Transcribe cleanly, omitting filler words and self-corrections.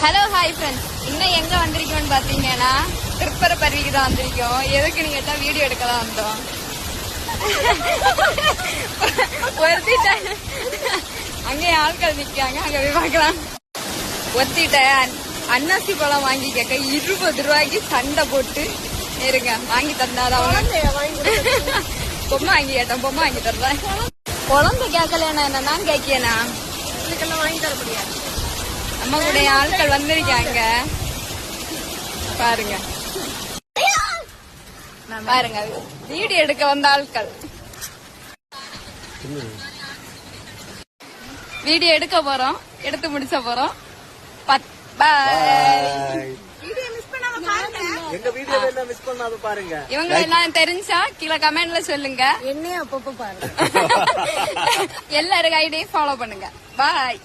Hello hi friends, இன்னும் எங்க வந்திருக்கோம்னு பாத்தீங்கன்னா திருப்பர பருவிக்கு தான் வந்திருக்கோம். எதுக்குன்னு கேட்டா வீடியோ எடுக்க தான் வந்தோம். அங்கேயும் ஆட்கள் நிக்காங்க, அங்க போய் பார்க்கலாம். ஒத்திட்ட அன்னாசி பழம் வாங்கி கேட்க 20 ரூபாய்க்கு சண்டை போட்டு இருங்க வாங்கி தந்தாதான் பொம்மை வாங்கி கேட்டேன். பொம்மை வாங்கி தர்றேன். குழந்தை கேட்கலன்னா என்ன நான் கேட்கேனா இதுக்கெல்லாம் வாங்கி தர முடியாது. நம்ம கூட ஆட்கள் வந்திருக்காங்க பாருங்க பாருங்க, வீடியோ எடுக்க வந்த ஆட்கள் வீடியோ எடுக்க போறோம், எடுத்து முடிச்ச போறோம். இவங்க எல்லாம் தெரிஞ்சா கீழே கமெண்ட்ல சொல்லுங்க. என்னையும் அப்பப்ப பாருங்க. எல்லாரும் ஐடியும் ஃபாலோ பண்ணுங்க. பாய்.